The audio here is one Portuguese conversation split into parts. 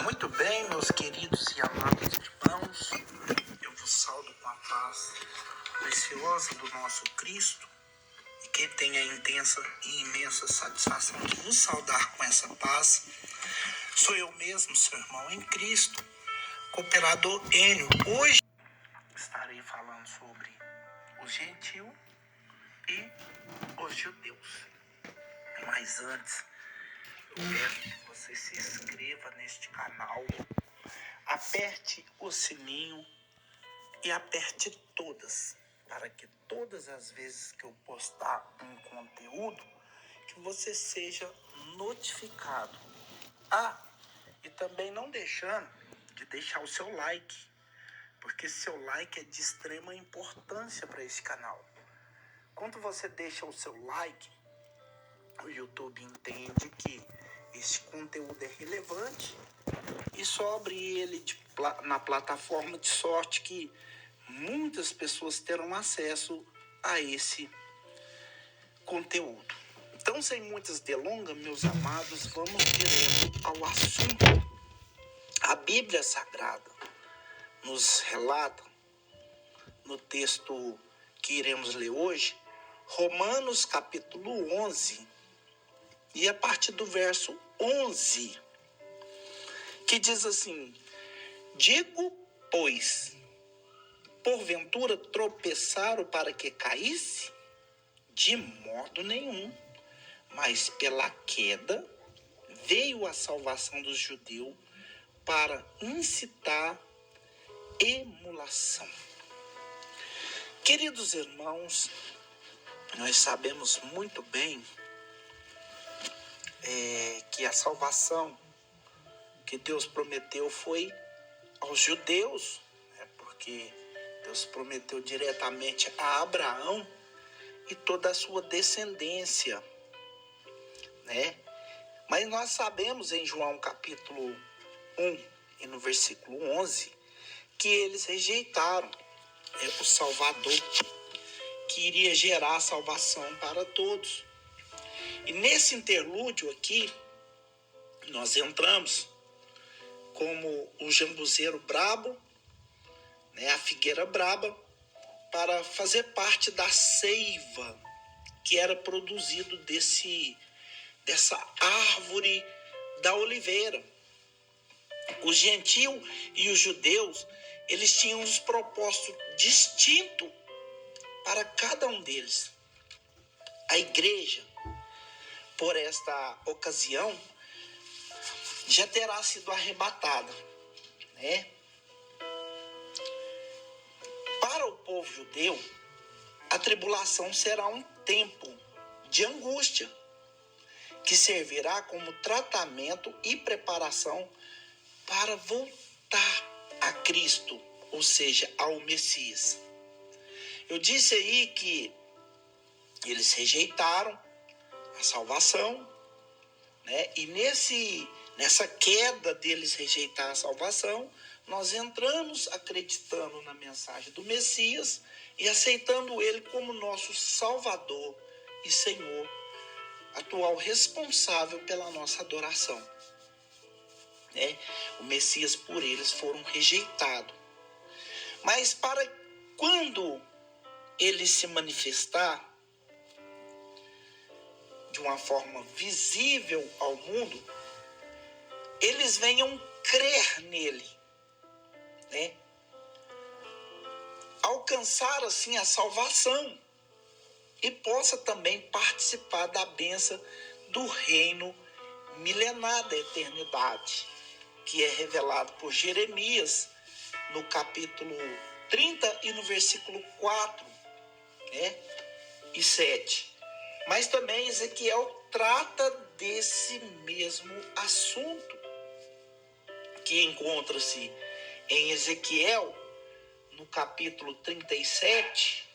Muito bem, meus queridos e amados irmãos, eu vos saúdo com a paz preciosa do nosso Cristo e que tenho a intensa e imensa satisfação de vos saudar com essa paz. Sou eu mesmo, seu irmão em Cristo, cooperador Enio. Hoje estarei falando sobre os gentios e os judeus. Mas antes, eu quero que você se inscreva neste canal, aperte o sininho e aperte todas, para que todas as vezes que eu postar um conteúdo, que você seja notificado. E também não deixando de deixar o seu like, porque seu like é de extrema importância para esse canal. Quando você deixa o seu like, o YouTube entende que esse conteúdo é relevante e sobre ele na plataforma, de sorte que muitas pessoas terão acesso a esse conteúdo. Então, sem muitas delongas, meus amados, vamos direto ao assunto. A Bíblia Sagrada nos relata, no texto que iremos ler hoje, Romanos capítulo 11, e a partir do verso 11, que diz assim: digo, pois, porventura tropeçaram para que caísse? De modo nenhum, mas pela queda veio a salvação dos judeus para incitar emulação. Queridos irmãos, nós sabemos muito bem que a salvação que Deus prometeu foi aos judeus, porque Deus prometeu diretamente a Abraão e toda a sua descendência, né? Mas nós sabemos em João capítulo 1 e no versículo 11 que eles rejeitaram o Salvador, que iria gerar salvação para todos. E nesse interlúdio aqui, nós entramos como o jambuzeiro brabo, né, a figueira braba, para fazer parte da seiva que era produzido dessa árvore da oliveira. Os gentios e os judeus, eles tinham uns propósitos distintos para cada um deles. A igreja, por esta ocasião, já terá sido arrebatada, né? Para o povo judeu, a tribulação será um tempo de angústia, que servirá como tratamento e preparação para voltar a Cristo, ou seja, ao Messias. Eu disse aí que eles rejeitaram a salvação, né? E nessa queda deles rejeitar a salvação, nós entramos acreditando na mensagem do Messias e aceitando ele como nosso Salvador e Senhor, atual responsável pela nossa adoração, né? O Messias por eles foram rejeitados. Mas para quando ele se manifestar de uma forma visível ao mundo, eles venham crer nele, né? Alcançar assim a salvação e possa também participar da bênção do reino milenar da eternidade, que é revelado por Jeremias no capítulo 30 e no versículo 4, né, e 7. Mas também Ezequiel trata desse mesmo assunto, que encontra-se em Ezequiel no capítulo 37,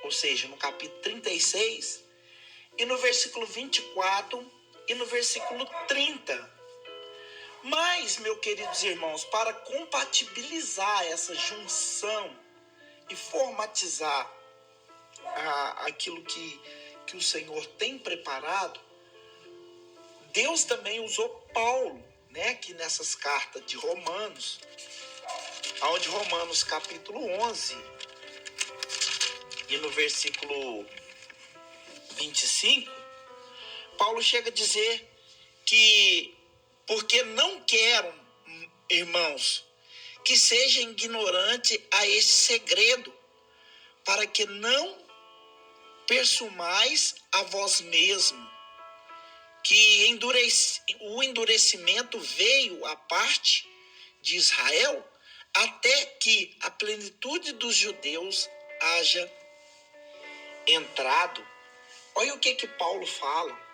ou seja, no capítulo 36, e no versículo 24 e no versículo 30. Mas, meus queridos irmãos, para compatibilizar essa junção e formatizar aquilo que o Senhor tem preparado, Deus também usou Paulo né, aqui nessas cartas de Romanos, onde Romanos capítulo 11 e no versículo 25, Paulo chega a dizer que porque não quero, irmãos, que seja ignorante a este segredo, para que não persumais a vós mesmo, que o endurecimento veio à parte de Israel, até que a plenitude dos judeus haja entrado. Olha o que Paulo fala.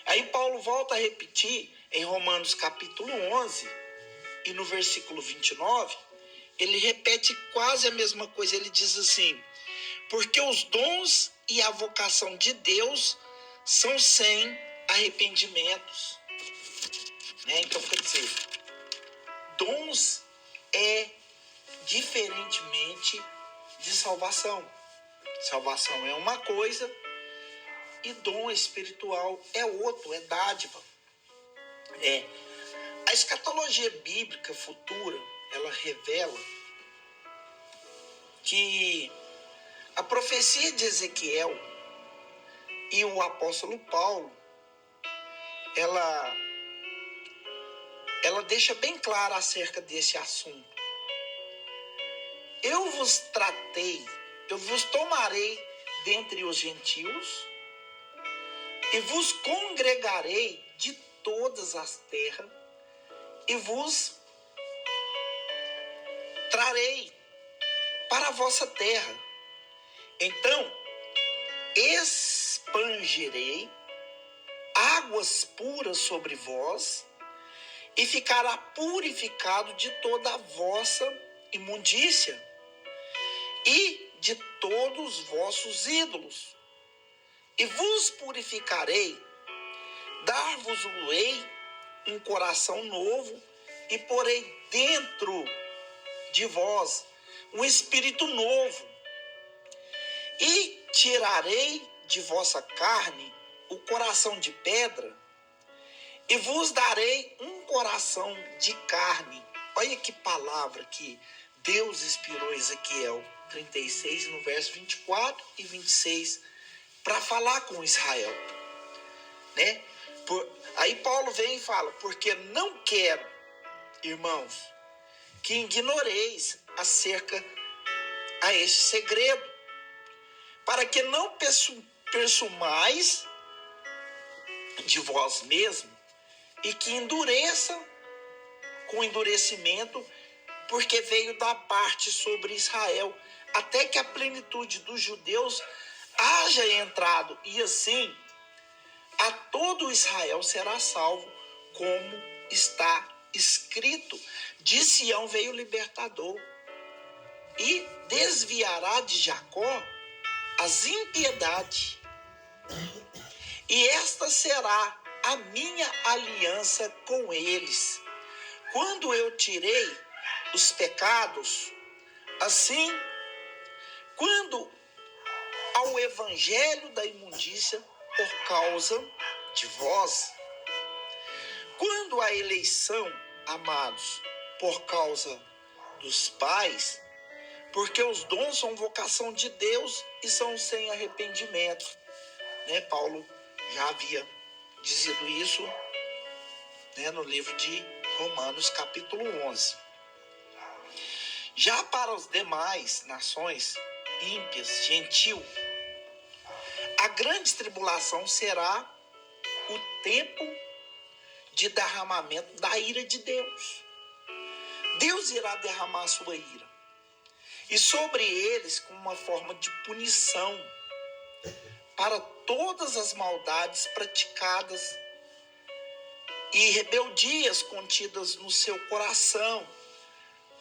Aí Paulo volta a repetir em Romanos capítulo 11 e no versículo 29, ele repete quase a mesma coisa. Ele diz assim: porque os dons e a vocação de Deus são sem arrependimentos. Né? Então, quer dizer, dons é diferentemente de salvação. Salvação é uma coisa e dom espiritual é outro, é dádiva. A escatologia bíblica futura, ela revela que a profecia de Ezequiel e o apóstolo Paulo, ela deixa bem claro acerca desse assunto. Eu vos tomarei dentre os gentios e vos congregarei de todas as terras e vos trarei para a vossa terra. Então expandirei águas puras sobre vós e ficará purificado de toda a vossa imundícia e de todos os vossos ídolos. E vos purificarei, dar-vos-ei um coração novo e porei dentro de vós um espírito novo. E tirarei de vossa carne o coração de pedra e vos darei um coração de carne. Olha que palavra que Deus inspirou Ezequiel 36, no verso 24 e 26, para falar com Israel. Né? Aí Paulo vem e fala: porque não quero, irmãos, que ignoreis acerca a este segredo, para que não persumais de vós mesmos e que endureça com endurecimento, porque veio da parte sobre Israel, até que a plenitude dos judeus haja entrado, e assim a todo Israel será salvo, como está escrito: de Sião veio o libertador, e desviará de Jacó as impiedades, e esta será a minha aliança com eles, quando eu tirei os pecados, assim, quando ao evangelho da imundícia por causa de vós, quando a eleição, amados, por causa dos pais, porque os dons são vocação de Deus e são sem arrependimento. Né? Paulo já havia dizido isso, né, no livro de Romanos capítulo 11. Já para as demais nações ímpias, gentil, a grande tribulação será o tempo de derramamento da ira de Deus. Deus irá derramar a sua ira, e sobre eles com uma forma de punição para todas as maldades praticadas e rebeldias contidas no seu coração.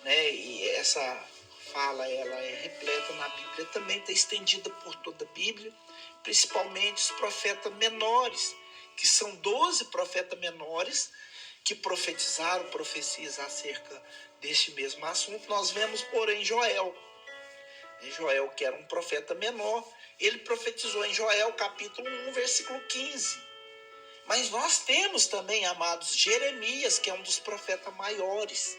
Né? E essa fala, ela é repleta na Bíblia, também está estendida por toda a Bíblia, principalmente os profetas menores, que são 12 profetas menores que profetizaram profecias acerca deste mesmo assunto. Nós vemos, porém, Joel, que era um profeta menor, ele profetizou em Joel capítulo 1, versículo 15. Mas nós temos também, amados, Jeremias, que é um dos profetas maiores,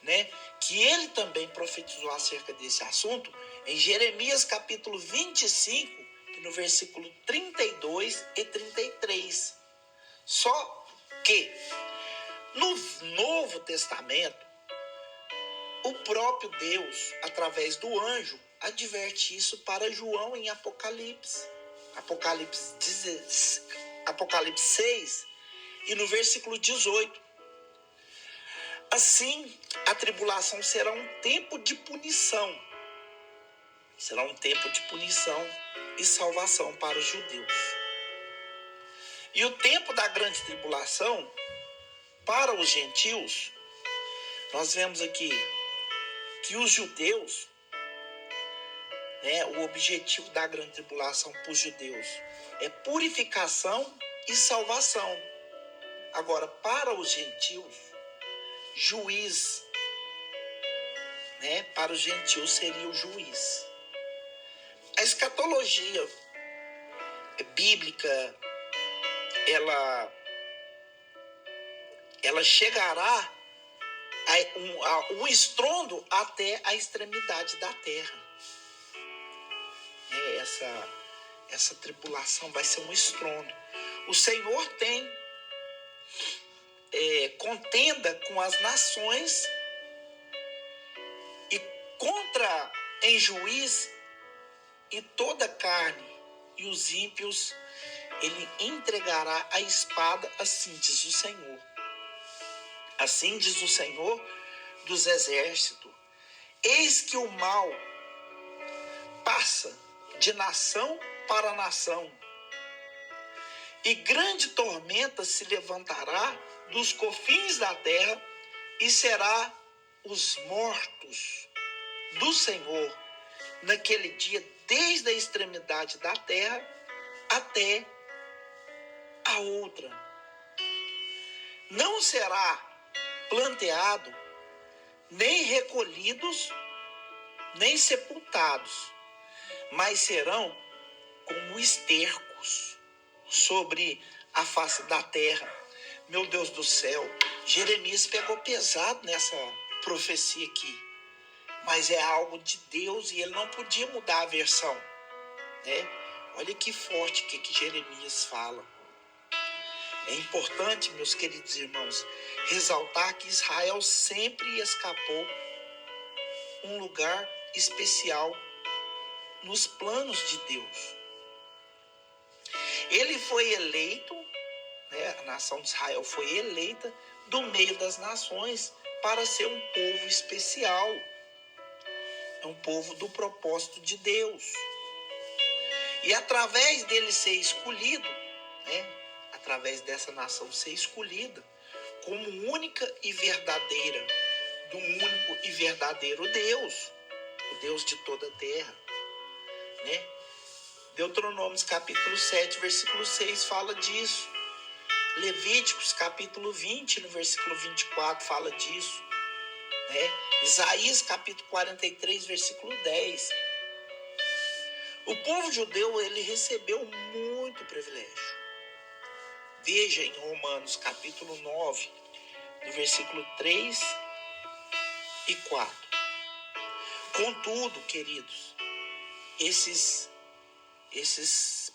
né? Que ele também profetizou acerca desse assunto em Jeremias capítulo 25, no versículo 32 e 33. Só que no Novo Testamento, o próprio Deus, através do anjo, adverte isso para João em Apocalipse. Apocalipse 6 e no versículo 18. Assim, a tribulação será um tempo de punição. Será um tempo de punição e salvação para os judeus. E o tempo da grande tribulação para os gentios, nós vemos aqui que os judeus, o objetivo da grande tribulação para os judeus é purificação e salvação. Agora, para os gentios, juiz, para os gentios seria o juiz. A escatologia bíblica, ela chegará a um estrondo até a extremidade da terra. Essa tribulação vai ser um estrondo. O Senhor tem contenda com as nações e contra em juiz e toda carne, e os ímpios ele entregará a espada, assim diz o Senhor. Assim diz o Senhor dos exércitos: eis que o mal passa de nação para nação, e grande tormenta se levantará dos confins da terra, e será os mortos do Senhor naquele dia, desde a extremidade da terra até a outra. Não será planteado, nem recolhidos, nem sepultados, mas serão como estercos sobre a face da terra. Meu Deus do céu, Jeremias pegou pesado nessa profecia aqui, mas é algo de Deus e ele não podia mudar a versão, Olha que forte que Jeremias fala. É importante, meus queridos irmãos, ressaltar que Israel sempre escapou um lugar especial nos planos de Deus. Ele foi eleito, a nação de Israel foi eleita do meio das nações para ser um povo especial. É um povo do propósito de Deus. E através dele ser escolhido, através dessa nação ser escolhida como única e verdadeira, do único e verdadeiro Deus, o Deus de toda a terra, Deuteronômio capítulo 7, versículo 6 fala disso. Levíticos capítulo 20, no versículo 24 fala disso, Isaías capítulo 43, versículo 10. O povo judeu, ele recebeu muito privilégio. Veja em Romanos capítulo 9, no versículo 3 e 4. Contudo, queridos, esses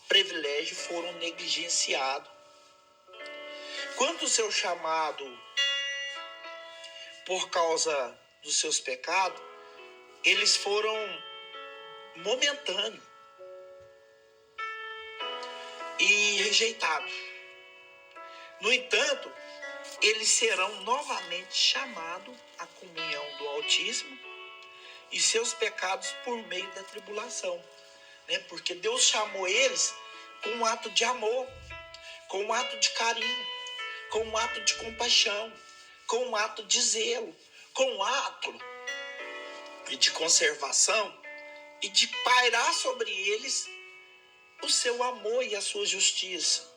privilégios foram negligenciados. Quanto ao seu chamado por causa dos seus pecados, eles foram momentâneos e rejeitados. No entanto, eles serão novamente chamados à comunhão do Altíssimo e seus pecados por meio da tribulação, porque Deus chamou eles com um ato de amor, com um ato de carinho, com um ato de compaixão, com um ato de zelo, com um ato de conservação e de pairar sobre eles o seu amor e a sua justiça.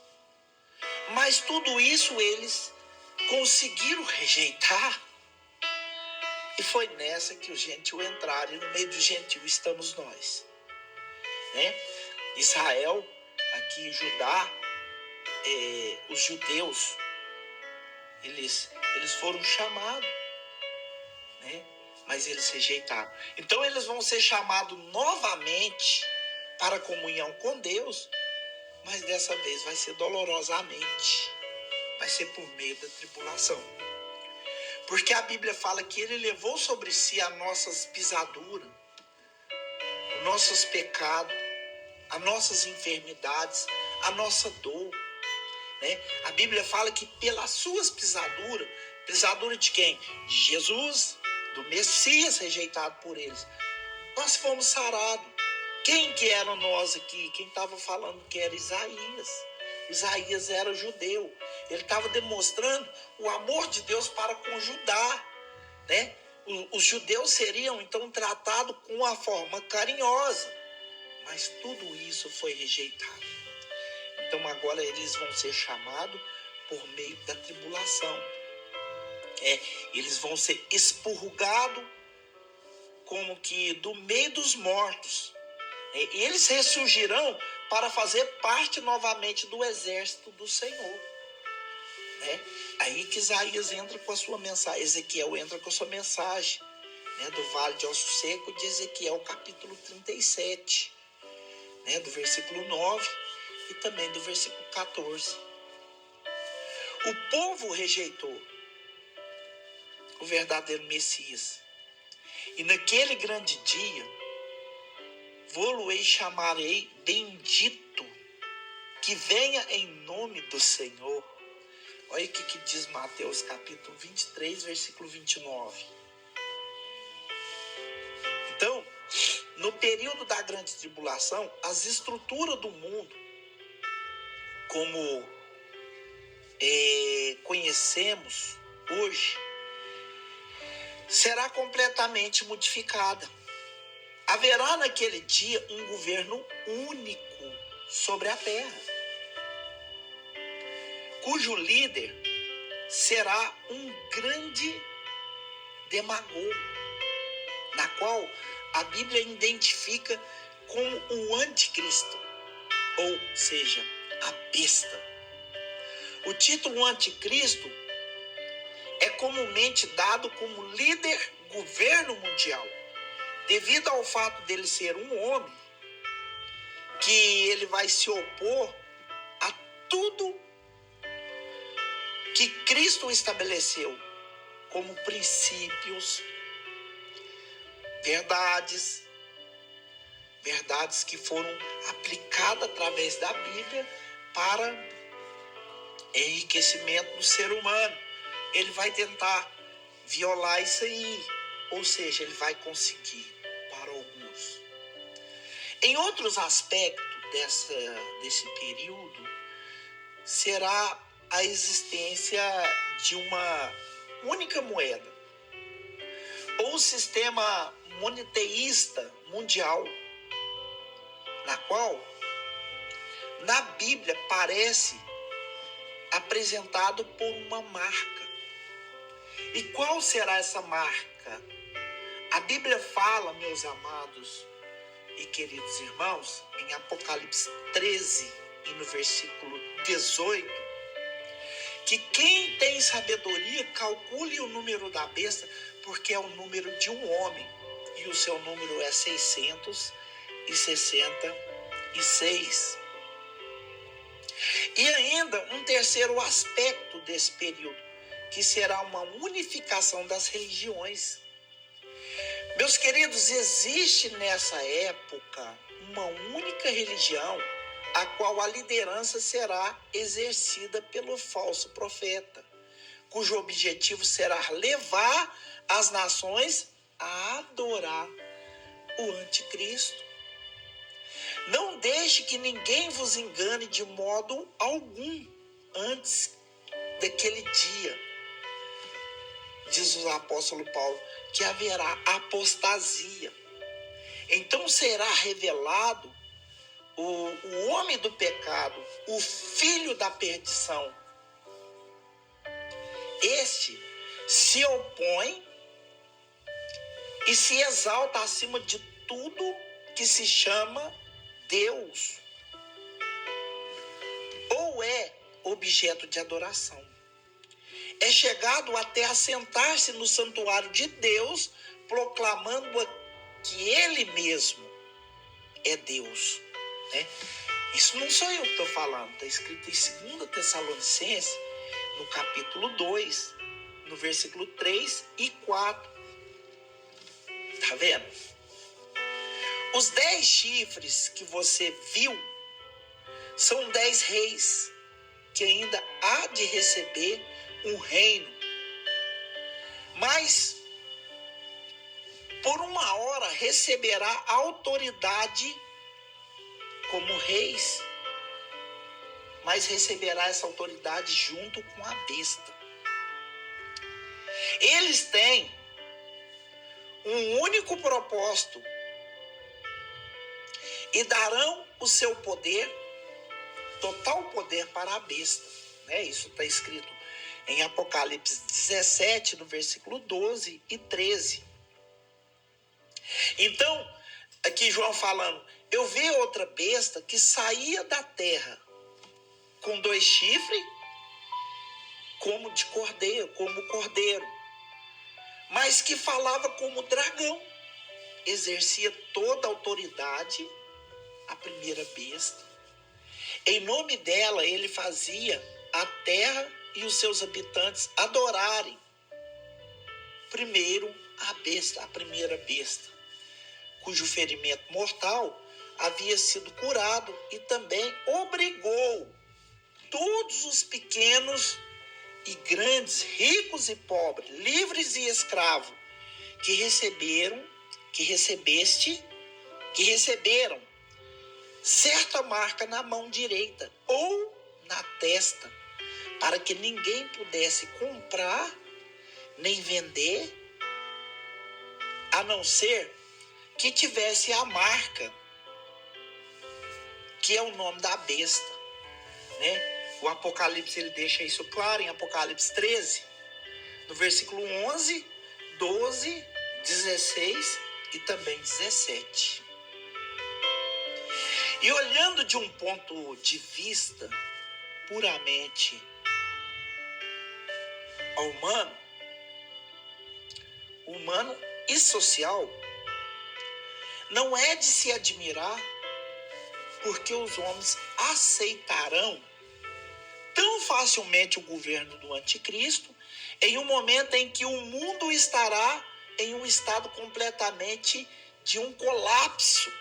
Mas tudo isso eles conseguiram rejeitar. E foi nessa que os gentios entraram, e no meio do gentio estamos nós. Israel, aqui Judá, os judeus, eles foram chamados, né? Mas eles rejeitaram. Então eles vão ser chamados novamente para a comunhão com Deus, mas dessa vez vai ser dolorosamente, vai ser por meio da tribulação. Porque a Bíblia fala que ele levou sobre si as nossas pisaduras, os nossos pecados, as nossas enfermidades, a nossa dor, né? A Bíblia fala que pelas suas pisaduras, pisadura de quem? De Jesus, do Messias rejeitado por eles, nós fomos sarados. Quem que era nós aqui? Quem estava falando que era Isaías. Isaías era judeu. Ele estava demonstrando o amor de Deus para com Judá, né? Os judeus seriam então tratados com uma forma carinhosa, mas tudo isso foi rejeitado. Então agora eles vão ser chamados por meio da tribulação. Eles vão ser expurgados como que do meio dos mortos. E eles ressurgirão para fazer parte novamente do exército do Senhor. Aí que Isaías entra com a sua mensagem, Ezequiel entra com a sua mensagem, né, do vale de ossos secos de Ezequiel capítulo 37, né, do versículo 9 e também do versículo 14. O povo rejeitou o verdadeiro Messias. E naquele grande dia, vou-lo-ei chamarei bendito, que venha em nome do Senhor. Olha o que diz Mateus capítulo 23, versículo 29. Então, no período da grande tribulação, as estruturas do mundo, como conhecemos hoje, será completamente modificada. Haverá naquele dia um governo único sobre a terra, cujo líder será um grande demagogo, na qual a Bíblia identifica como o anticristo, ou seja, a besta. O título anticristo é comumente dado como líder governo mundial, devido ao fato dele ser um homem que ele vai se opor a tudo que Cristo estabeleceu como princípios, verdades que foram aplicadas através da Bíblia para enriquecimento do ser humano. Ele vai tentar violar isso aí, ou seja, ele vai conseguir para alguns. Em outros aspectos desse período, será a existência de uma única moeda, ou sistema monoteísta mundial, na qual, na Bíblia, parece apresentado por uma marca. E qual será essa marca? A Bíblia fala, meus amados e queridos irmãos, em Apocalipse 13 e no versículo 18, que quem tem sabedoria calcule o número da besta, porque é o número de um homem, e o seu número é 666. E ainda um terceiro aspecto desse período, que será uma unificação das religiões. Meus queridos, existe nessa época uma única religião, a qual a liderança será exercida pelo falso profeta, cujo objetivo será levar as nações a adorar o anticristo. Não deixe que ninguém vos engane de modo algum antes daquele dia, diz o apóstolo Paulo, que haverá apostasia. Então será revelado o homem do pecado, o filho da perdição. Este se opõe e se exalta acima de tudo que se chama Deus, ou é objeto de adoração. É chegado até a sentar-se no santuário de Deus, proclamando que ele mesmo é Deus, né? Isso não sou eu que estou falando, está escrito em 2 Tessalonicenses, no capítulo 2, no versículo 3 e 4. Tá vendo? Os 10 chifres que você viu são 10 reis que ainda há de receber um reino. Mas por uma hora receberá autoridade como reis, mas receberá essa autoridade junto com a besta. Eles têm um único propósito e darão o seu poder, total poder, para a besta, né? Isso está escrito em Apocalipse 17, no versículo 12 e 13. Então, aqui João falando, eu vi outra besta que saía da terra com 2 chifres, como cordeiro, mas que falava como dragão. Exercia toda a autoridade, a primeira besta. Em nome dela, ele fazia a terra e os seus habitantes adorarem primeiro a besta, a primeira besta, cujo ferimento mortal havia sido curado, e também obrigou todos os pequenos e grandes, ricos e pobres, livres e escravos, que receberam certa marca na mão direita ou na testa, para que ninguém pudesse comprar nem vender, a não ser que tivesse a marca, que é o nome da besta, né? O Apocalipse ele deixa isso claro em Apocalipse 13, no versículo 11, 12, 16 e também 17. E olhando de um ponto de vista puramente humano e social, não é de se admirar, porque os homens aceitarão tão facilmente o governo do anticristo em um momento em que o mundo estará em um estado completamente de um colapso,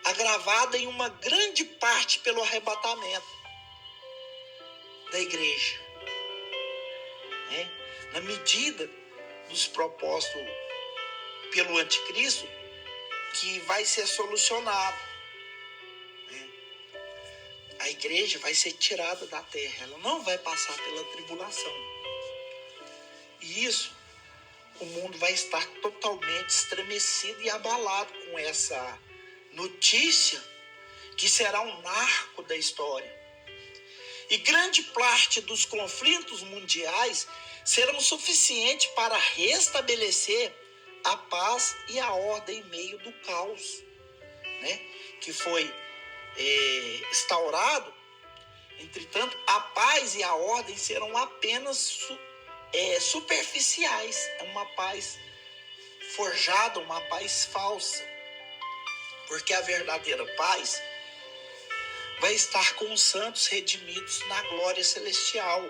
agravado em uma grande parte pelo arrebatamento da igreja, né? Na medida dos propósitos pelo anticristo, que vai ser solucionado, né? A igreja vai ser tirada da terra, ela não vai passar pela tribulação. E isso, o mundo vai estar totalmente estremecido e abalado com essa notícia, que será um marco da história. E grande parte dos conflitos mundiais serão suficientes para restabelecer a paz e a ordem em meio do caos, né? Que foi instaurado. Entretanto, a paz e a ordem serão apenas superficiais. É uma paz forjada, uma paz falsa. Porque a verdadeira paz vai estar com os santos redimidos na glória celestial.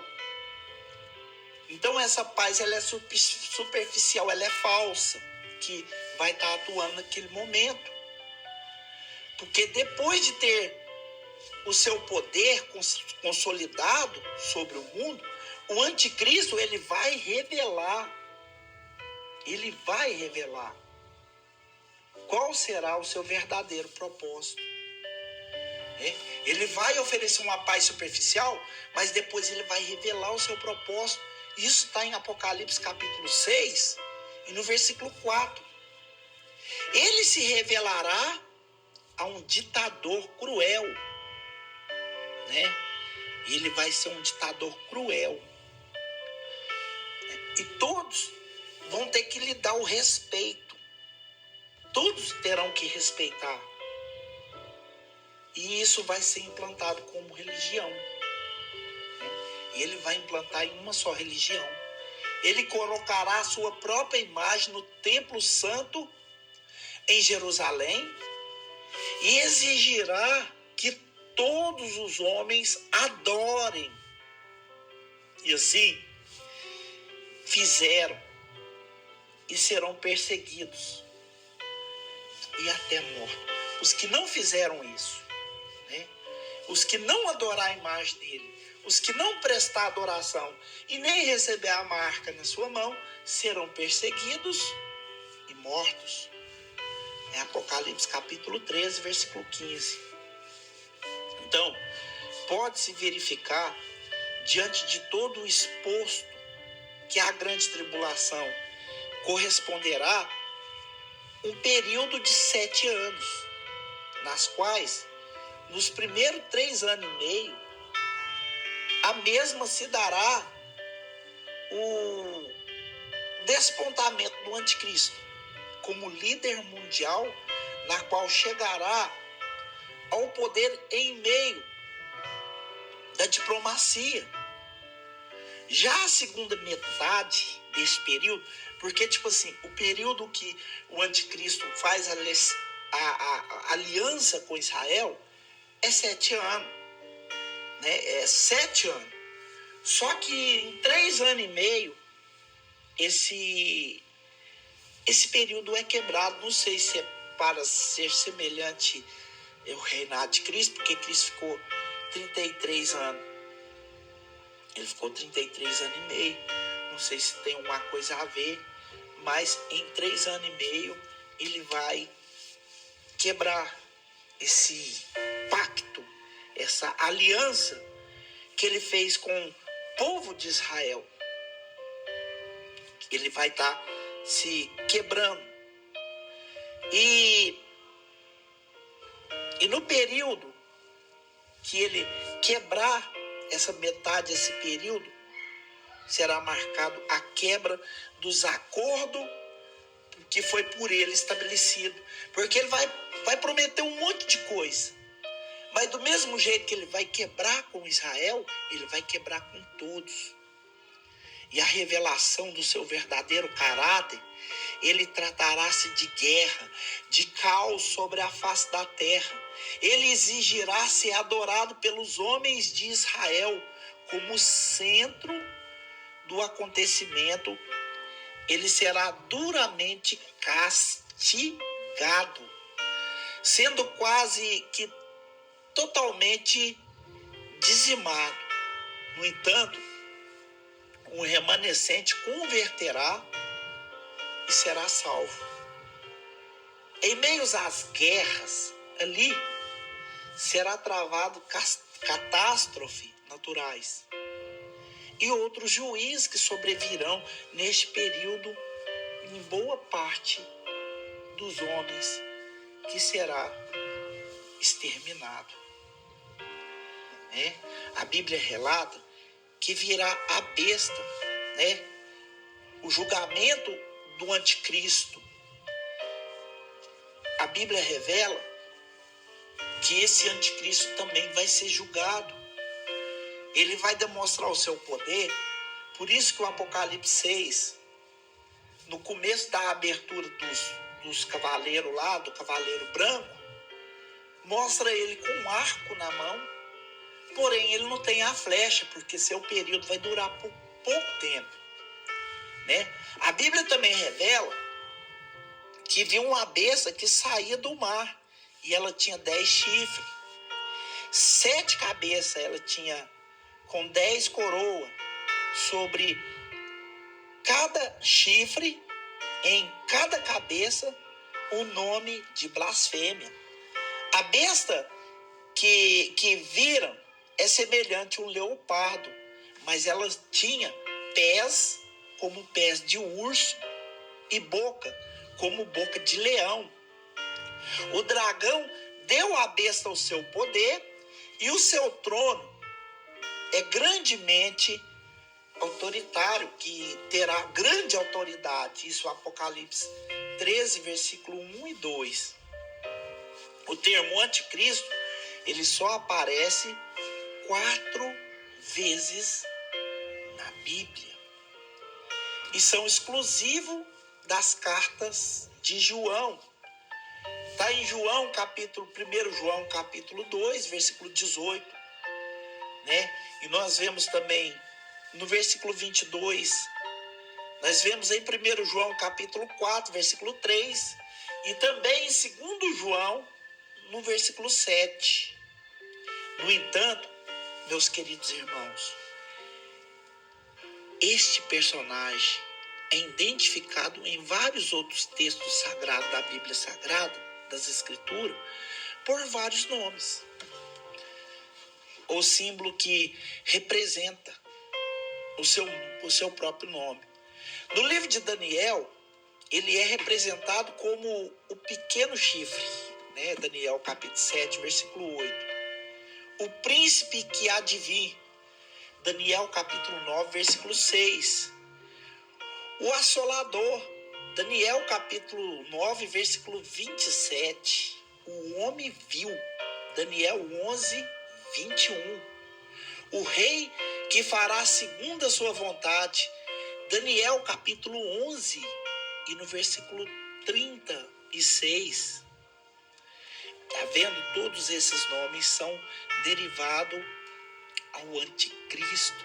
Então essa paz ela é superficial, ela é falsa, que vai estar atuando naquele momento. Porque depois de ter o seu poder consolidado sobre o mundo, o anticristo ele vai revelar qual será o seu verdadeiro propósito. Ele vai oferecer uma paz superficial, mas depois ele vai revelar o seu propósito. Isso está em Apocalipse capítulo 6 e no versículo 4. Ele se revelará a um ditador cruel, né? Ele vai ser um ditador cruel. E todos vão ter que lhe dar o respeito. Todos terão que respeitar. E isso vai ser implantado como religião. e ele vai implantar em uma só religião. Ele colocará a sua própria imagem no templo santo em Jerusalém e exigirá que todos os homens adorem. E assim fizeram e serão perseguidos e até mortos. Os que não fizeram isso, né? Os que não adorar a imagem dele, os que não prestar adoração e nem receber a marca na sua mão, serão perseguidos e mortos. É Apocalipse capítulo 13, versículo 15. Então, pode-se verificar, diante de todo o exposto, que a grande tribulação corresponderá um período de 7 anos, nas quais, nos primeiros 3 anos e meio, a mesma se dará o despontamento do anticristo como líder mundial, na qual chegará ao poder em meio da diplomacia. Já a segunda metade desse período, porque o período que o anticristo faz a aliança com Israel é 7 anos, né? É 7 anos. Só que em 3 anos e meio, esse período é quebrado. Não sei se é para ser semelhante ao reinado de Cristo, porque Cristo ficou 33 anos. Ele ficou 33 anos e meio. Não sei se tem uma coisa a ver, mas em 3 anos e meio ele vai quebrar esse pacto, essa aliança que ele fez com o povo de Israel. Ele vai estar se quebrando. E no período que ele quebrar essa metade, esse período, será marcado a quebra dos acordos que foi por ele estabelecido. Porque ele vai prometer um monte de coisa. Mas do mesmo jeito que ele vai quebrar com Israel, ele vai quebrar com todos. E a revelação do seu verdadeiro caráter, ele tratará-se de guerra, de caos sobre a face da terra. Ele exigirá ser adorado pelos homens de Israel como centro do acontecimento. Ele será duramente castigado, sendo quase que totalmente dizimado. No entanto, um remanescente converterá e será salvo. Em meio às guerras, ali será travado catástrofes naturais e outros juízes que sobrevirão neste período em boa parte dos homens, que será exterminado. A Bíblia relata que virá a besta, o julgamento do anticristo. A Bíblia revela que esse anticristo também vai ser julgado. Ele vai demonstrar o seu poder. Por isso que o Apocalipse 6, no começo da abertura dos cavaleiros lá, do cavaleiro branco, mostra ele com um arco na mão, porém ele não tem a flecha, porque seu período vai durar por pouco tempo. A Bíblia também revela que viu uma besta que saía do mar, e ela tinha 10 chifres, 7 cabeças ela tinha, com 10 coroas sobre cada chifre, em cada cabeça o nome de blasfêmia. A besta que viram é semelhante a um leopardo, mas ela tinha pés como pés de urso e boca como boca de leão. O dragão deu à besta o seu poder, e o seu trono é grandemente autoritário, que terá grande autoridade. Isso é Apocalipse 13, versículo 1 e 2. O termo anticristo, ele só aparece 4 vezes Bíblia e são exclusivos das cartas de João. Está em João, 1 João, capítulo 2, versículo 18. Né? E nós vemos também no versículo 22, nós vemos em 1 João, capítulo 4, versículo 3, e também em 2 João, no versículo 7. No entanto, meus queridos irmãos, este personagem é identificado em vários outros textos sagrados da Bíblia Sagrada, das Escrituras, por vários nomes. O símbolo que representa o seu próprio nome. No livro de Daniel, ele é representado como o pequeno chifre, né? Daniel capítulo 7, versículo 8. O príncipe que há de vir, Daniel capítulo 9, versículo 6. O assolador, Daniel capítulo 9, versículo 27. O homem vil, Daniel 11, 21. O rei que fará segundo a sua vontade, Daniel capítulo 11 e no versículo 36. Está vendo? Todos esses nomes são derivados ao anticristo.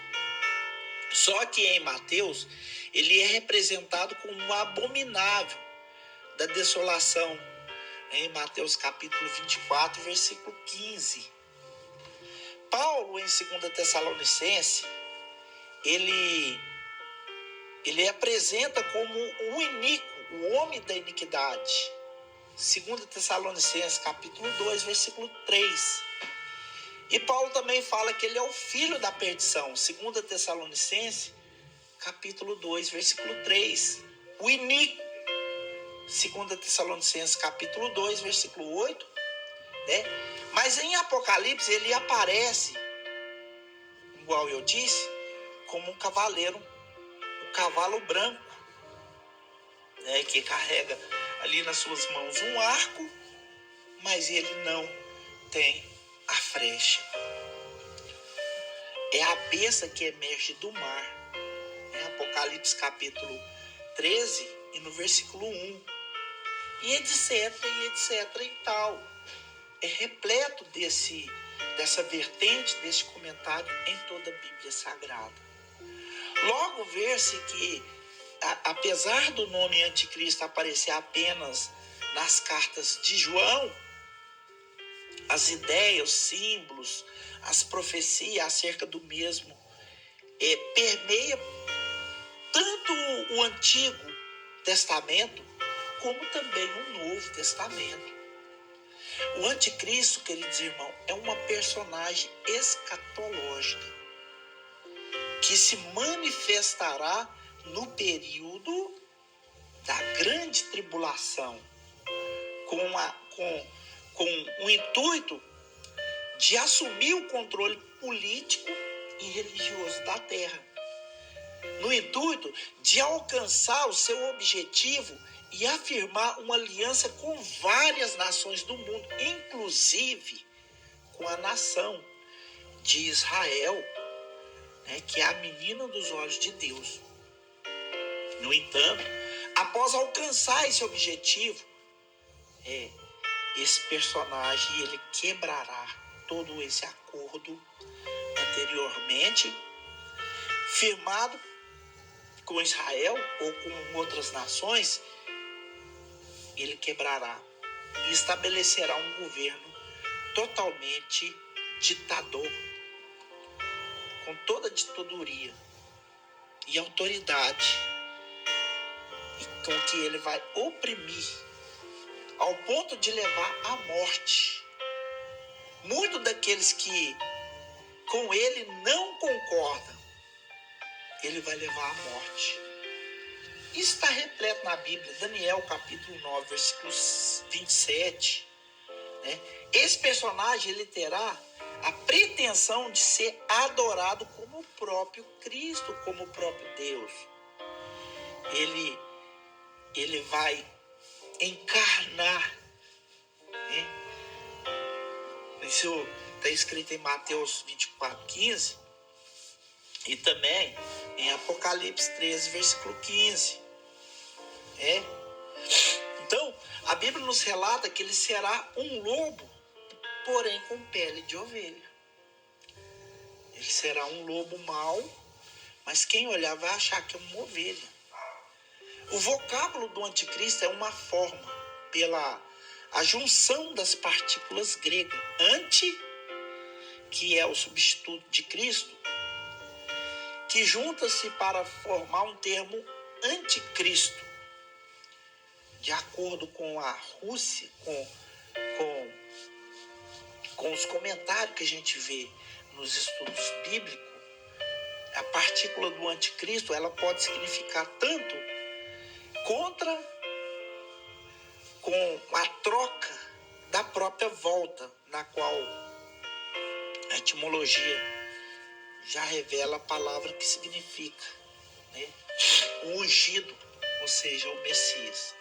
Só que em Mateus, ele é representado como um abominável da desolação. Em Mateus capítulo 24, versículo 15. Paulo, em 2 Tessalonicenses, ele apresenta como o iníquo, o homem da iniquidade. 2 Tessalonicenses capítulo 2, versículo 3. E Paulo também fala que ele é o filho da perdição. 2 Tessalonicenses capítulo 2, versículo 3. O iníquo. 2 Tessalonicenses capítulo 2, versículo 8. Né? Mas em Apocalipse ele aparece, igual eu disse, como um cavaleiro, um cavalo branco, né? Que carrega ali nas suas mãos um arco, mas ele não tem a flecha. É a besta que emerge do mar. Em Apocalipse capítulo 13 e no versículo 1. E etc, e tal. É repleto dessa vertente, desse comentário em toda a Bíblia Sagrada. Logo ver-se que, apesar do nome anticristo aparecer apenas nas cartas de João, as ideias, os símbolos, as profecias acerca do mesmo permeia tanto o Antigo Testamento como também o Novo Testamento. O anticristo, queridos irmãos, é uma personagem escatológica que se manifestará no período da grande tribulação, com o intuito de assumir o controle político e religioso da terra, no intuito de alcançar o seu objetivo e afirmar uma aliança com várias nações do mundo, inclusive com a nação de Israel, né, que é a menina dos olhos de Deus. No entanto, após alcançar esse objetivo, esse personagem ele quebrará todo esse acordo anteriormente firmado com Israel ou com outras nações. Ele quebrará e estabelecerá um governo totalmente ditador, com toda a ditadoria e autoridade, e com que ele vai oprimir ao ponto de levar à morte muitos daqueles que com ele não concordam. Ele vai levar à morte. Isso está repleto na Bíblia, Daniel capítulo 9, versículo 27. Né? Esse personagem ele terá a pretensão de ser adorado como o próprio Cristo, como o próprio Deus. Ele vai encarnar. Né? Isso está escrito em Mateus 24, 15. E também em Apocalipse 13, versículo 15. Então, a Bíblia nos relata que ele será um lobo, porém com pele de ovelha. Ele será um lobo mau, mas quem olhar vai achar que é uma ovelha. O vocábulo do anticristo é uma forma pela a junção das partículas gregas. Anti, que é o substituto de Cristo, que junta-se para formar um termo anticristo. De acordo com a Rússia, com os comentários que a gente vê nos estudos bíblicos, a partícula do anticristo ela pode significar tanto contra com a troca da própria volta, na qual a etimologia já revela a palavra que significa, né? O ungido, ou seja, o Messias.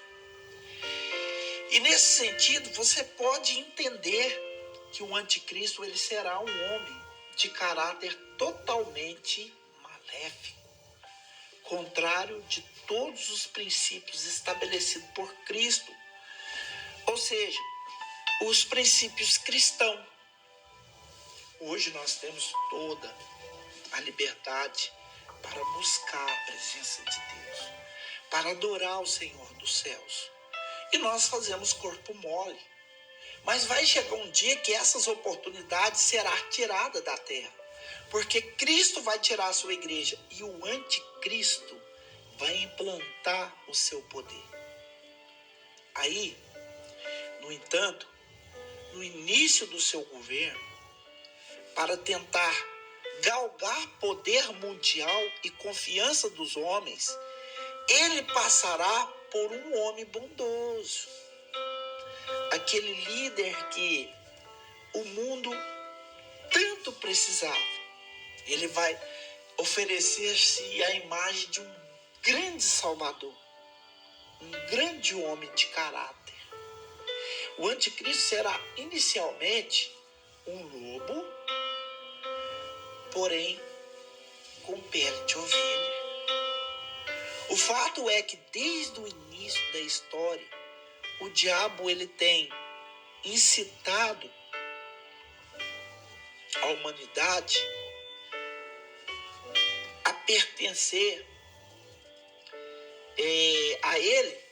E nesse sentido, você pode entender que o anticristo ele será um homem de caráter totalmente maléfico, contrário de todos os princípios estabelecidos por Cristo, ou seja, os princípios cristãos. Hoje nós temos toda a liberdade para buscar a presença de Deus, para adorar o Senhor dos céus. E nós fazemos corpo mole. Mas vai chegar um dia que essas oportunidades serão tiradas da terra. Porque Cristo vai tirar a sua igreja e o anticristo vai implantar o seu poder. Aí, no entanto, no início do seu governo, para tentar galgar poder mundial e confiança dos homens, ele passará por um homem bondoso. Aquele líder que o mundo tanto precisava. Ele vai oferecer-se à imagem de um grande salvador, um grande homem de caráter. O anticristo será inicialmente um lobo, porém com pele de ovelha. O fato é que desde o início da história, o diabo ele tem incitado a humanidade a pertencer a ele,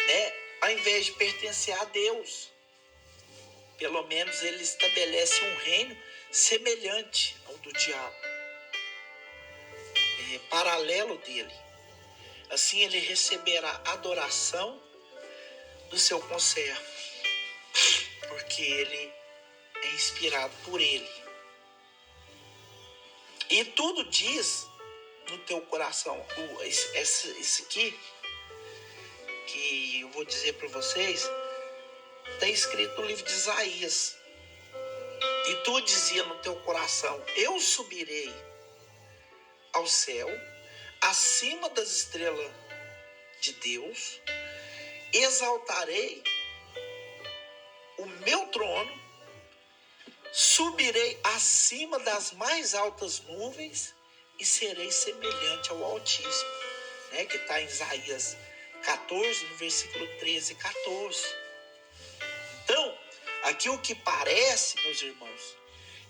né? Ao invés de pertencer a Deus. Pelo menos ele estabelece um reino semelhante ao do diabo, paralelo dele. Assim ele receberá adoração do seu conservo, porque ele é inspirado por ele. E tudo diz no teu coração, isso aqui, que eu vou dizer para vocês, está escrito no livro de Isaías. E tu dizia no teu coração, eu subirei ao céu, acima das estrelas de Deus, exaltarei o meu trono, subirei acima das mais altas nuvens e serei semelhante ao Altíssimo, né? Que está em Isaías 14, no versículo 13 e 14. Então, aqui o que parece, meus irmãos,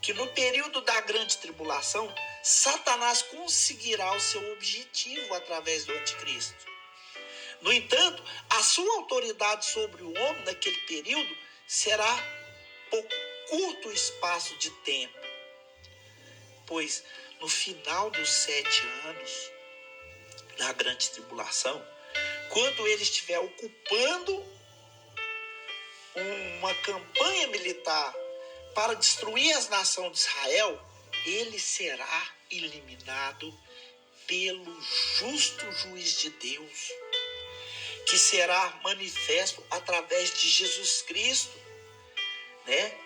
que no período da grande tribulação, Satanás conseguirá o seu objetivo através do anticristo. No entanto, a sua autoridade sobre o homem naquele período será por curto espaço de tempo, pois no final dos 7 anos da grande tribulação, quando ele estiver ocupando uma campanha militar para destruir as nações de Israel, ele será eliminado pelo justo juiz de Deus, que será manifesto através de Jesus Cristo, né?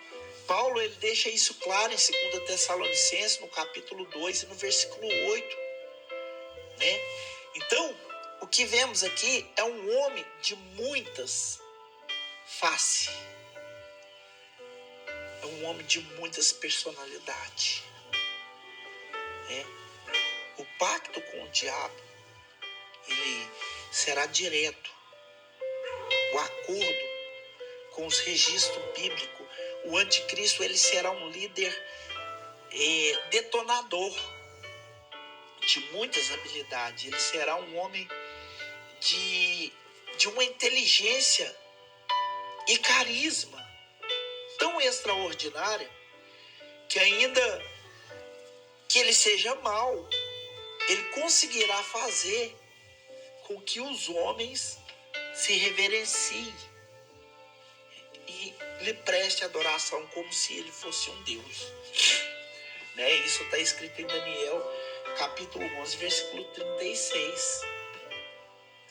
Paulo ele deixa isso claro em 2 Tessalonicenses, no capítulo 2 e no versículo 8, né? Então, o que vemos aqui é um homem de muitas faces, é um homem de muitas personalidades, né? pacto com o diabo, ele será direto. O acordo com os registros bíblicos, o anticristo ele será um líder detonador de muitas habilidades. Ele será um homem de uma inteligência e carisma tão extraordinária que ainda que ele seja mau, ele conseguirá fazer com que os homens se reverenciem e lhe preste adoração como se ele fosse um Deus. Isso está escrito em Daniel, capítulo 11, versículo 36.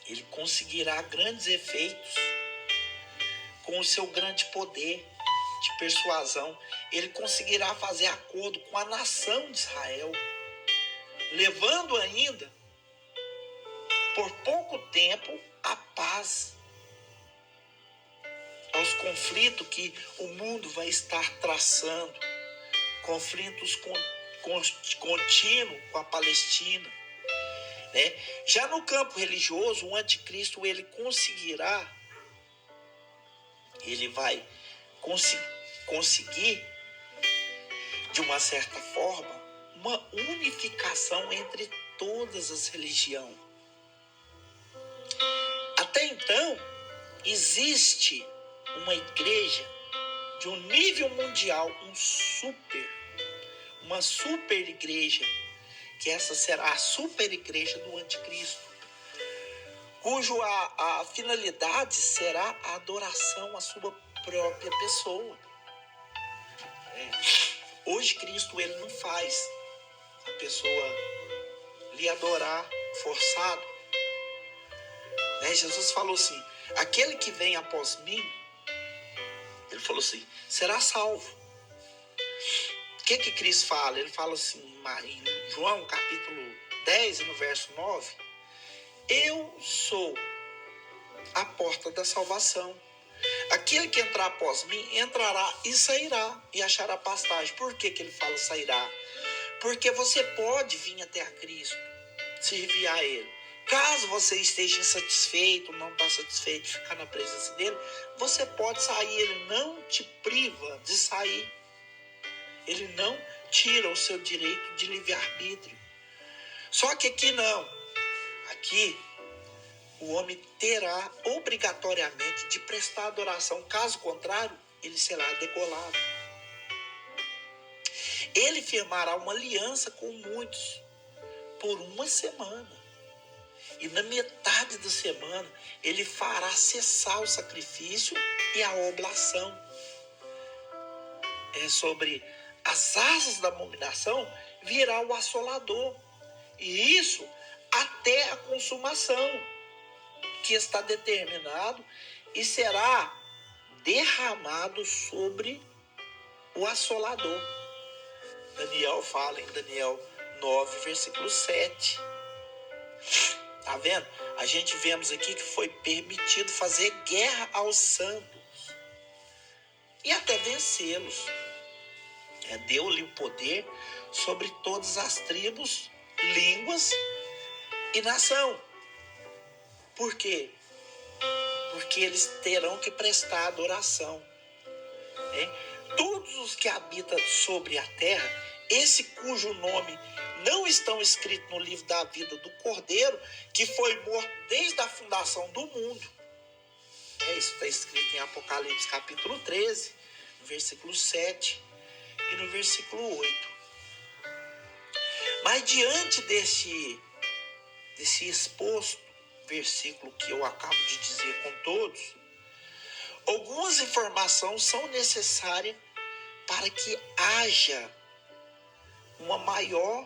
Ele conseguirá grandes efeitos com o seu grande poder de persuasão. Ele conseguirá fazer acordo com a nação de Israel, levando ainda, por pouco tempo, a paz aos conflitos que o mundo vai estar traçando, conflitos contínuos com a Palestina. Já no campo religioso, o anticristo ele vai conseguir, de uma certa forma, uma unificação entre todas as religiões. Até então, existe uma igreja de um nível mundial, uma super igreja, que essa será a super igreja do anticristo, cujo a finalidade será a adoração à sua própria pessoa. Hoje Cristo ele não faz a pessoa lhe adorar forçado. Jesus falou assim: aquele que vem após mim, ele falou assim, será salvo. O que Cristo fala? Ele fala assim em João capítulo 10, no verso 9, eu sou a porta da salvação. Aquele que entrar após mim entrará e sairá e achará pastagem. Por que ele fala sairá? Porque você pode vir até a Cristo, servir a Ele. Caso você esteja insatisfeito, não está satisfeito de ficar na presença dele, você pode sair. Ele não te priva de sair. Ele não tira o seu direito de livre-arbítrio. Só que aqui não. Aqui o homem terá obrigatoriamente de prestar adoração. Caso contrário, ele será degolado. Ele firmará uma aliança com muitos por uma semana. E na metade da semana, ele fará cessar o sacrifício e a oblação. Sobre as asas da abominação virá o assolador. E isso até a consumação, que está determinado e será derramado sobre o assolador. Daniel fala em Daniel 9, versículo 7. Tá vendo? A gente vemos aqui que foi permitido fazer guerra aos santos e até vencê-los. Deu-lhe o poder sobre todas as tribos, línguas e nação. Por quê? Porque eles terão que prestar adoração. Todos os que habitam sobre a terra, esse cujo nome não estão escritos no livro da vida do Cordeiro, que foi morto desde a fundação do mundo. Isso está escrito em Apocalipse capítulo 13, no versículo 7 e no versículo 8. Mas diante desse exposto versículo que eu acabo de dizer com todos, algumas informações são necessárias para que haja uma maior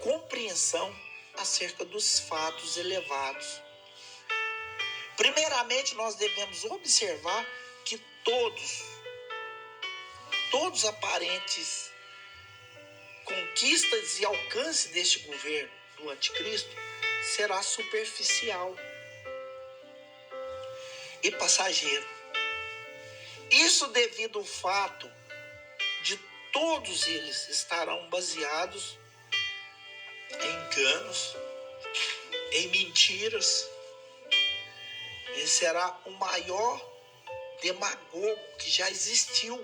compreensão acerca dos fatos elevados. Primeiramente, nós devemos observar que todos aparentes conquistas e alcance deste governo do anticristo será superficial e passageiro. Isso devido ao fato de todos eles estarão baseados em enganos, em mentiras. Ele será o maior demagogo que já existiu,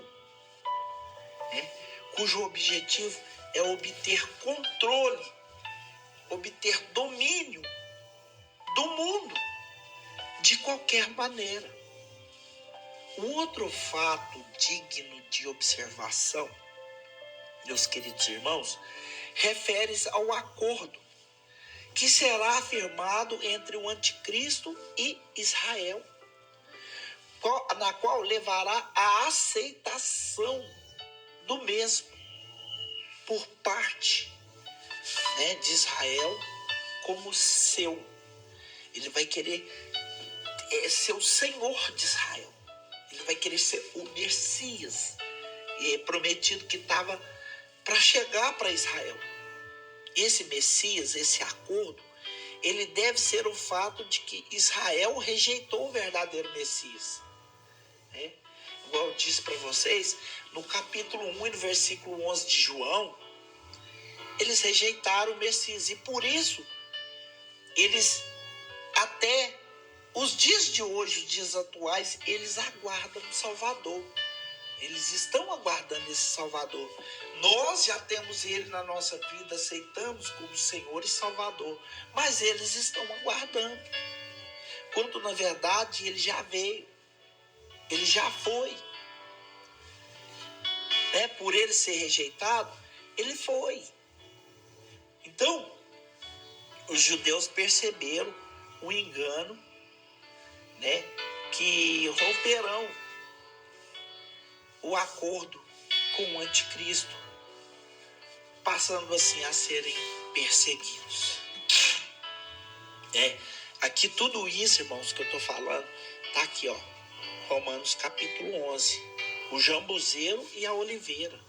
né? Cujo objetivo é obter controle, obter domínio do mundo de qualquer maneira. Um outro fato digno de observação, meus queridos irmãos, refere-se ao acordo que será afirmado entre o anticristo e Israel, na qual levará a aceitação do mesmo por parte, né, de Israel como seu. Ele vai querer ser o Senhor de Israel. Ele vai querer ser o Messias prometido que estava para chegar para Israel. Esse Messias, esse acordo, ele deve ser o fato de que Israel rejeitou o verdadeiro Messias. Igual eu disse para vocês, no capítulo 1 e no versículo 11 de João, eles rejeitaram o Messias. E por isso, eles, até os dias de hoje, os dias atuais, eles aguardam o Salvador. Eles estão aguardando esse Salvador. Nós já temos ele na nossa vida, aceitamos como Senhor e Salvador. Mas eles estão aguardando. Quando, na verdade, ele já veio. Ele já foi. Por ele ser rejeitado, ele foi. Então, os judeus perceberam o engano, que romperão o acordo com o anticristo, passando assim a serem perseguidos. Aqui tudo isso, irmãos, que eu estou falando, está aqui, ó, Romanos capítulo 11, o jambuzeiro e a oliveira,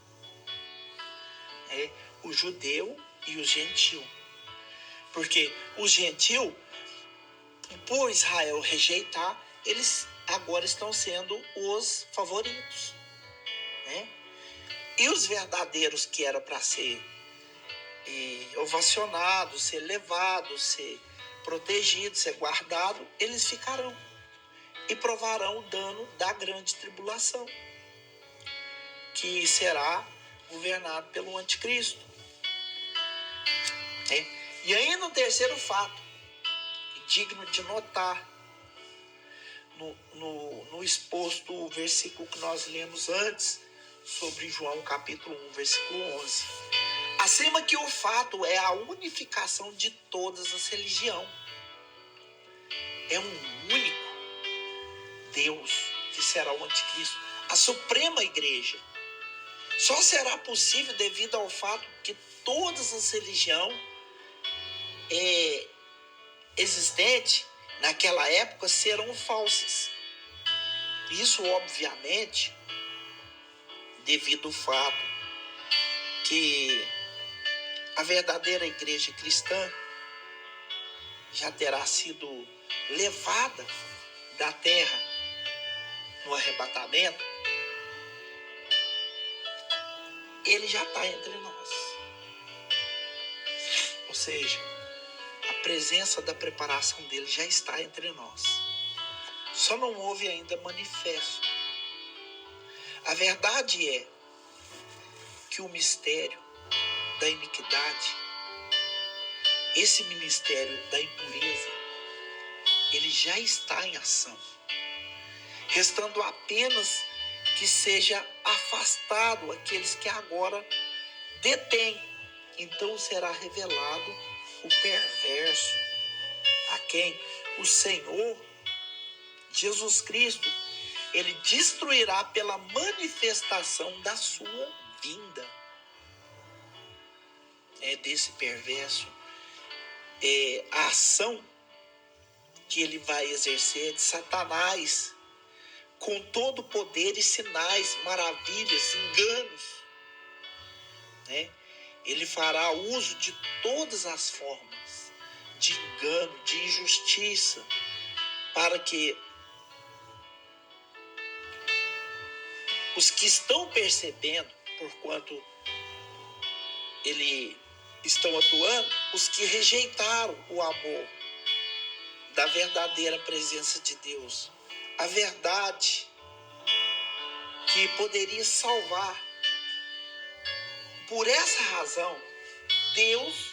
o judeu e o gentil. Porque o gentil, por Israel rejeitar, eles agora estão sendo os favoritos. E os verdadeiros, que era para ser ovacionados, ser levados, ser protegidos, ser guardados, eles ficarão e provarão o dano da grande tribulação, que será governado pelo anticristo. E ainda um terceiro fato, digno de notar, no exposto o versículo que nós lemos antes, sobre João capítulo 1, versículo 11. Acima que o fato é a unificação de todas as religiões. É um único Deus que será o anticristo, a suprema igreja. Só será possível devido ao fato que todas as religiões existentes naquela época serão falsas. Isso, obviamente, devido ao fato que a verdadeira igreja cristã já terá sido levada da terra no arrebatamento. Ele já está entre nós. Ou seja, a presença da preparação dele já está entre nós. Só não houve ainda manifesto. A verdade é que o mistério da iniquidade, esse ministério da impureza, ele já está em ação, restando apenas que seja afastado aqueles que agora detêm. Então será revelado o perverso, a quem o Senhor Jesus Cristo, ele destruirá pela manifestação da sua vinda. Desse perverso, a ação que ele vai exercer de Satanás, com todo o poder e sinais, maravilhas, enganos. Ele fará uso de todas as formas de engano, de injustiça, para que os que estão percebendo, porquanto ele estão atuando? Os que rejeitaram o amor da verdadeira presença de Deus. A verdade que poderia salvar. Por essa razão, Deus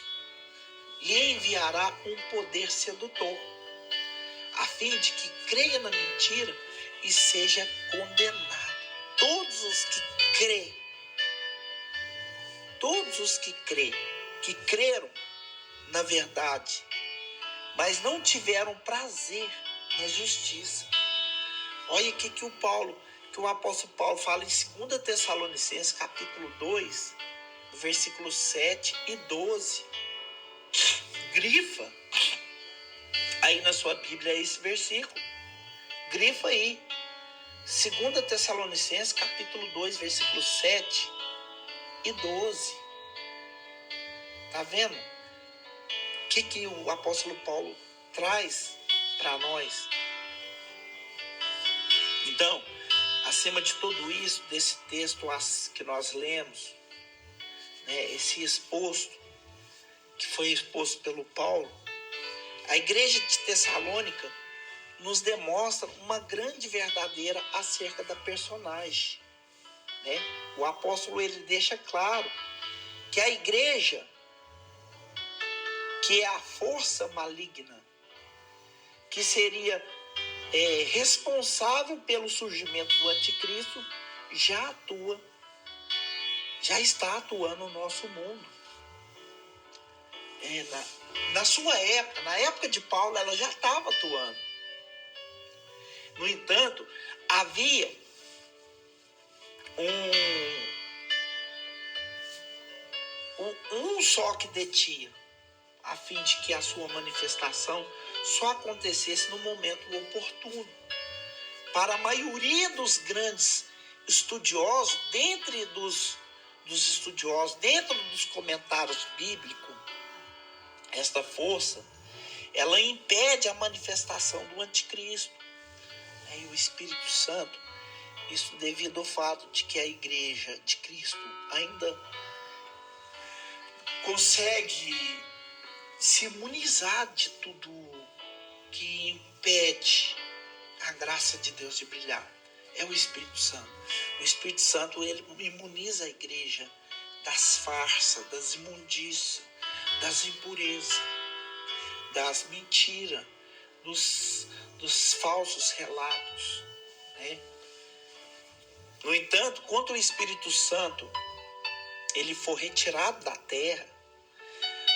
lhe enviará um poder sedutor, a fim de que creia na mentira e seja condenado. Todos os que creram na verdade, mas não tiveram prazer na justiça. Olha o que o apóstolo Paulo fala em 2 Tessalonicenses, capítulo 2, versículos 7 e 12. Grifa aí na sua Bíblia esse versículo. Grifa aí. 2 Tessalonicenses, capítulo 2, versículos 7 e 12. Tá vendo? O que o apóstolo Paulo traz para nós? Então, acima de tudo isso, desse texto que nós lemos, né, esse exposto, que foi exposto pelo Paulo, a igreja de Tessalônica nos demonstra uma grande verdadeira acerca da personagem, né? O apóstolo ele deixa claro que a igreja, que é a força maligna, que seria responsável pelo surgimento do anticristo, já está atuando no nosso mundo. Na sua época, na época de Paulo, ela já estava atuando. No entanto, havia um só que detinha, a fim de que a sua manifestação só acontecesse no momento oportuno. Para a maioria dos grandes estudiosos, dentre dos estudiosos, dentro dos comentários bíblicos, esta força, ela impede a manifestação do anticristo, né? E o Espírito Santo, isso devido ao fato de que a igreja de Cristo ainda consegue se imunizar de tudo que impede a graça de Deus de brilhar. É o Espírito Santo. O Espírito Santo, ele imuniza a igreja das farsas, das imundícias, das impurezas, das mentiras, dos falsos relatos, né? No entanto, quando o Espírito Santo ele for retirado da terra,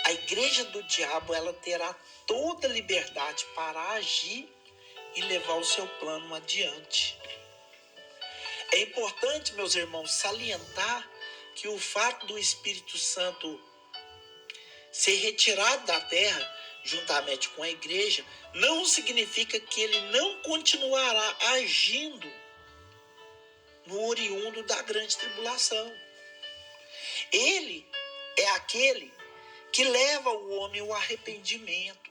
a igreja do diabo ela terá toda a liberdade para agir e levar o seu plano adiante. É importante, meus irmãos, salientar que o fato do Espírito Santo ser retirado da terra, juntamente com a igreja, não significa que ele não continuará agindo no oriundo da grande tribulação. Ele é aquele que leva o homem ao arrependimento,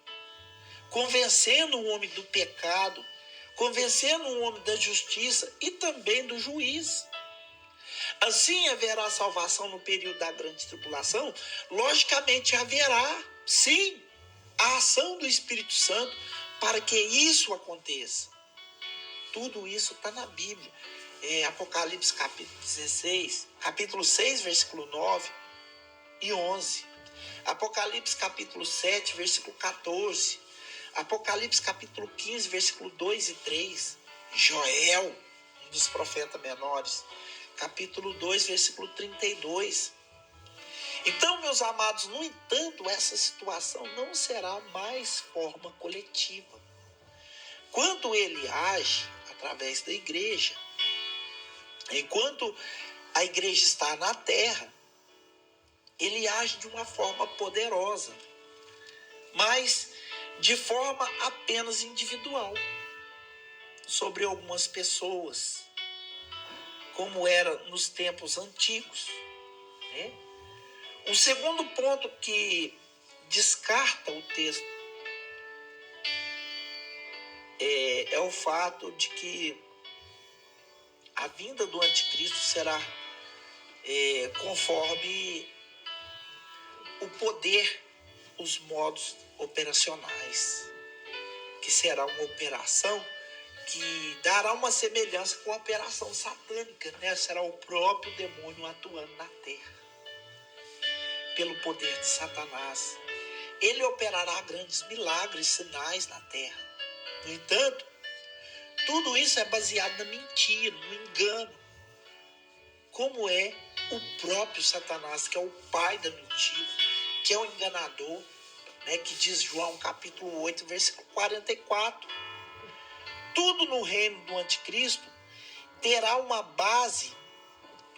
convencendo o homem do pecado, convencendo o homem da justiça e também do juízo. Assim haverá salvação no período da grande tribulação. Logicamente haverá, sim, a ação do Espírito Santo para que isso aconteça. Tudo isso está na Bíblia. Apocalipse capítulo 16, capítulo 6, versículo 9 e 11. Apocalipse capítulo 7, versículo 14. Apocalipse capítulo 15, versículo 2 e 3. Joel, um dos profetas menores, capítulo 2, versículo 32. Então, meus amados, no entanto, essa situação não será mais forma coletiva. Quando ele age através da igreja, enquanto a igreja está na terra, ele age de uma forma poderosa, mas de forma apenas individual, sobre algumas pessoas, como era nos tempos antigos, né? Um segundo ponto que descarta o texto é o fato de que a vinda do anticristo será conforme o poder, os modos operacionais, que será uma operação que dará uma semelhança com a operação satânica, né? Será o próprio demônio atuando na terra, pelo poder de Satanás. Ele operará grandes milagres, sinais na terra. No entanto, tudo isso é baseado na mentira, no engano, como é o próprio Satanás, que é o pai da mentira, que é o enganador, né? Que diz João capítulo 8, versículo 44. Tudo no reino do anticristo terá uma base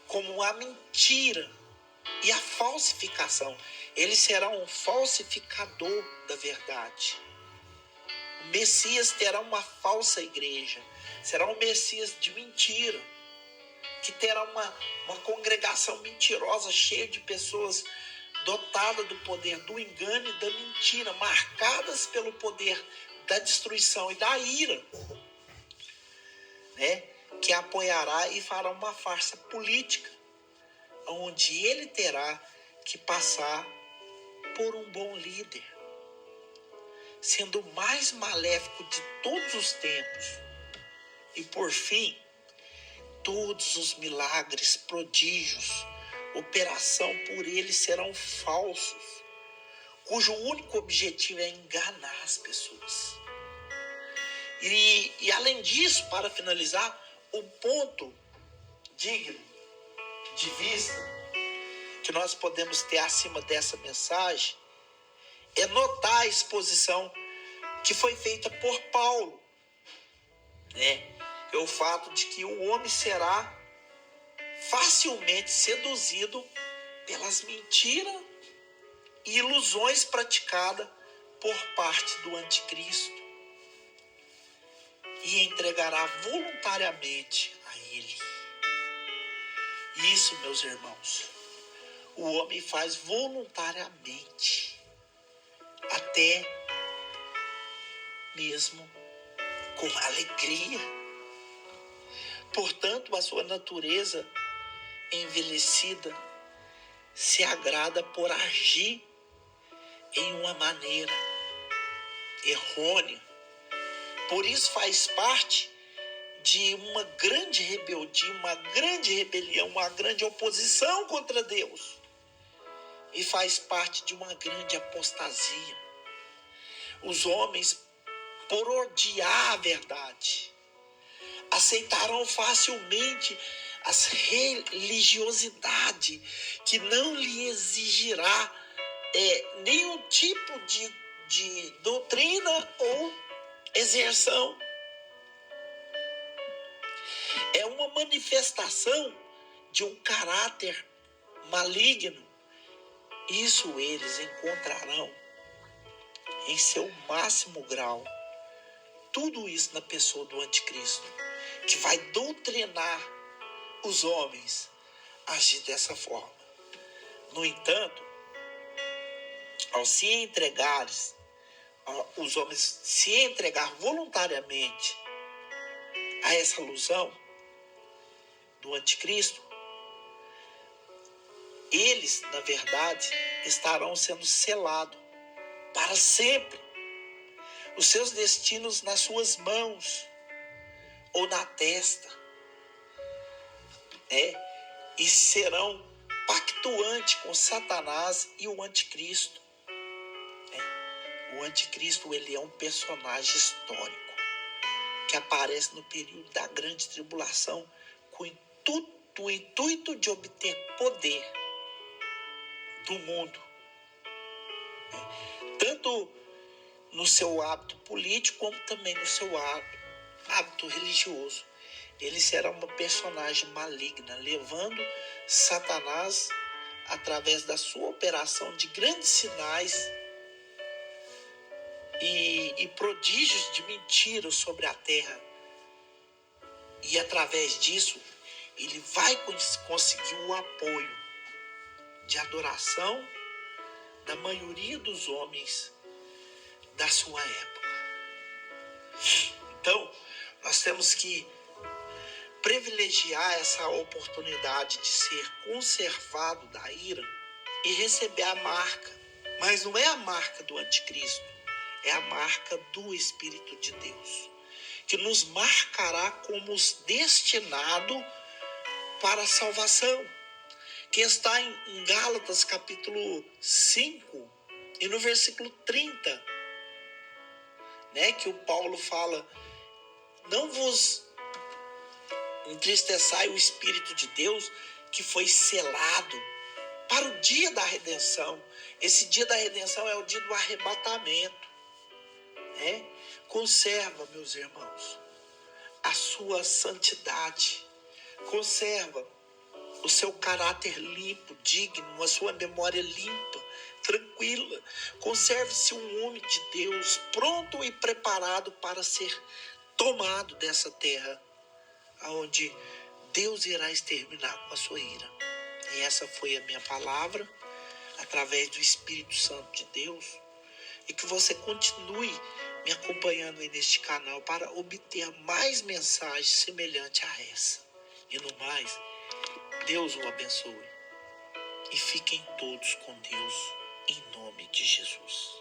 como a mentira e a falsificação. Ele será um falsificador da verdade. O Messias terá uma falsa igreja. Será um Messias de mentira, que terá uma congregação mentirosa, cheia de pessoas dotadas do poder do engano e da mentira, marcadas pelo poder da destruição e da ira, né? Que apoiará e fará uma farsa política, onde ele terá que passar por um bom líder, sendo o mais maléfico de todos os tempos. E por fim, todos os milagres, prodígios, operação por ele serão falsos, cujo único objetivo é enganar as pessoas. E além disso, para finalizar, o ponto digno de vista que nós podemos ter acima dessa mensagem é notar a exposição que foi feita por Paulo, né? É o fato de que o homem será facilmente seduzido pelas mentiras e ilusões praticadas por parte do anticristo e entregará voluntariamente a ele. Isso, meus irmãos, o homem faz voluntariamente, até mesmo com alegria. Portanto, a sua natureza envelhecida se agrada por agir em uma maneira errônea. Por isso faz parte de uma grande rebeldia, uma grande rebelião, uma grande oposição contra Deus. E faz parte de uma grande apostasia. Os homens, por odiar a verdade, aceitarão facilmente as religiosidade que não lhe exigirá nenhum tipo de doutrina ou exerção. É uma manifestação de um caráter maligno. Isso eles encontrarão em seu máximo grau. Tudo isso na pessoa do anticristo, que vai doutrinar os homens a agir dessa forma. No entanto, ao se entregarem, os homens se entregar voluntariamente a essa ilusão do anticristo, eles, na verdade, estarão sendo selados para sempre. Os seus destinos nas suas mãos ou na testa, e serão pactuantes com Satanás e o anticristo. O anticristo, ele é um personagem histórico que aparece no período da grande tribulação com o intuito de obter poder do mundo, tanto no seu hábito político como também no seu hábito religioso. Ele será uma personagem maligna, levando Satanás, através da sua operação de grandes sinais e prodígios de mentiras sobre a terra. E através disso, ele vai conseguir o apoio de adoração da maioria dos homens da sua época. Então, nós temos que privilegiar essa oportunidade de ser conservado da ira e receber a marca. Mas não é a marca do anticristo, é a marca do Espírito de Deus, que nos marcará como os destinados para a salvação, que está em Gálatas capítulo 5 e no versículo 30, né, que o Paulo fala: não vos entristeçai o Espírito de Deus, que foi selado para o dia da redenção. Esse dia da redenção é o dia do arrebatamento, né? Conserva, meus irmãos, a sua santidade, conserva o seu caráter limpo, digno, a sua memória limpa, tranquila. Conserve-se um homem de Deus, pronto e preparado para ser tomado dessa terra, onde Deus irá exterminar com a sua ira. E essa foi a minha palavra, através do Espírito Santo de Deus. E que você continue me acompanhando aí neste canal para obter mais mensagens semelhantes a essa. E no mais, Deus o abençoe. E fiquem todos com Deus, em nome de Jesus.